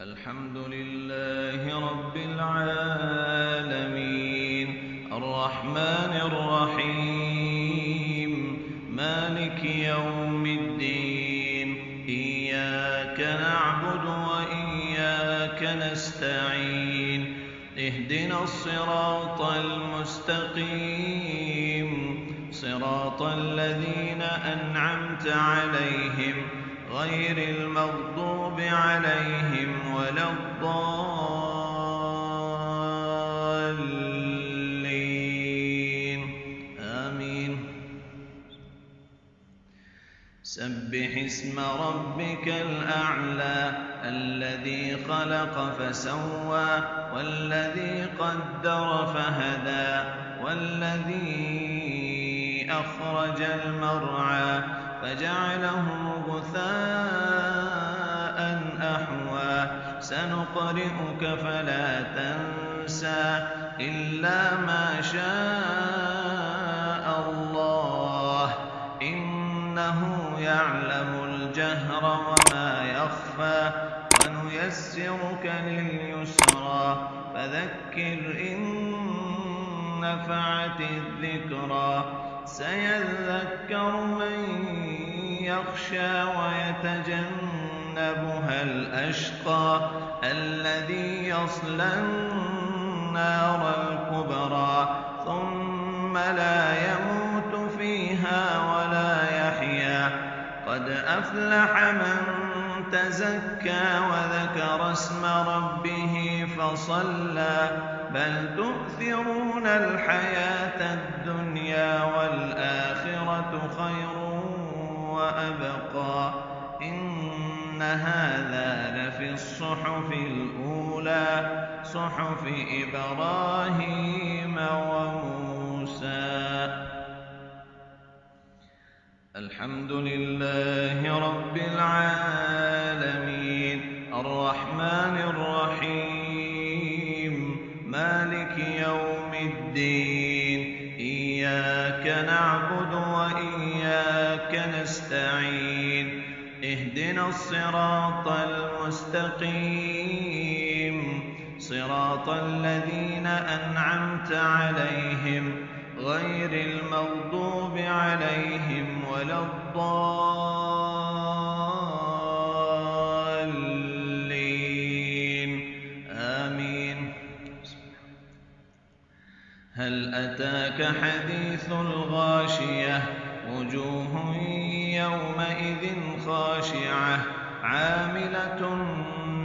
الحمد لله رب العالمين الرحمن الرحيم مالك يوم الدين إياك نعبد وإياك نستعين اهدنا الصراط المستقيم صراط الذين أنعمت عليهم غير المغضوب عليهم ولا الضالين آمين. سبح اسم ربك الأعلى الذي خلق فسوى والذي قدر فهدى والذي أخرج المرعى فجعله غثاء أحوى سنقرئك فلا تنسى إلا ما شاء الله إنه يعلم الجهر وما يخفى ونيسرك لليسرى فذكر إن نفعت الذكرى سيذكر من يخشى ويتجنبها الأشقى الذي يصلى النار الكبرى ثم لا يموت فيها ولا يحيا قد أفلح من تزكى وذكر اسم ربه فصلى بل تؤثرون الحياة الدنيا والآخرة خير وأبقى إن هذا لفي الصحف الأولى صحف إبراهيم وموسى. الحمد لله رب العالمين الرحمن الرحيم مالك يوم الدين إياك نعبد وإياك نستعين اهدنا الصراط المستقيم صراط الذين أنعمت عليهم غير المغضوب عليهم ولا الضالين آمين. هل أتاك حديث الغاشية وجوه يومئذ خاشعة عاملة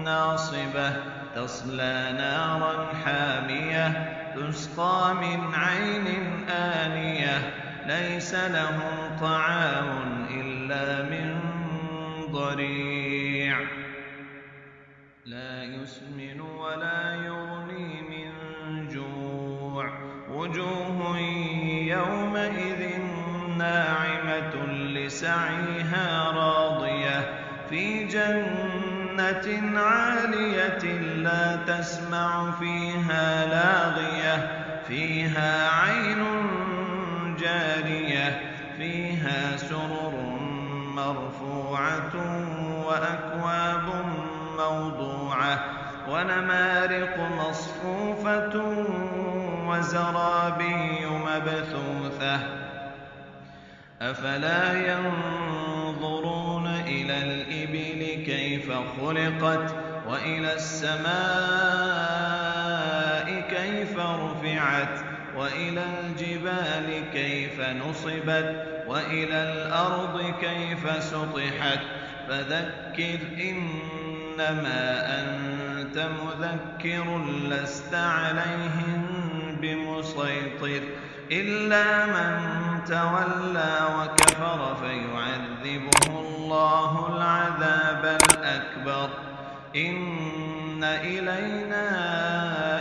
ناصبة تصلى نارا حامية تسقى من عين آنية ليس لهم طعام إلا من ضريع لا يسمن ولا يغني من جوع وجوه يومئذ ناعمة لسعيها راضية في جنة عالية لا تسمع فيها لاغية فيها عين جارية فيها سرر مرفوعة وأكواب موضوعة ونمارق مصفوفة وزرابي مبثوثة أفلا ينظرون إلى الإبل كيف خلقت وإلى السماء كيف رفعت وإلى الجبال كيف نصبت وإلى الأرض كيف سطحت فذكر إنما أنت مذكر لست عليهم بمسيطر إلا من تولى وكفر فيعذبه الله العذاب الأكبر إن إلينا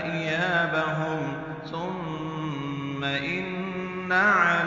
إيابهم ثم إن علينا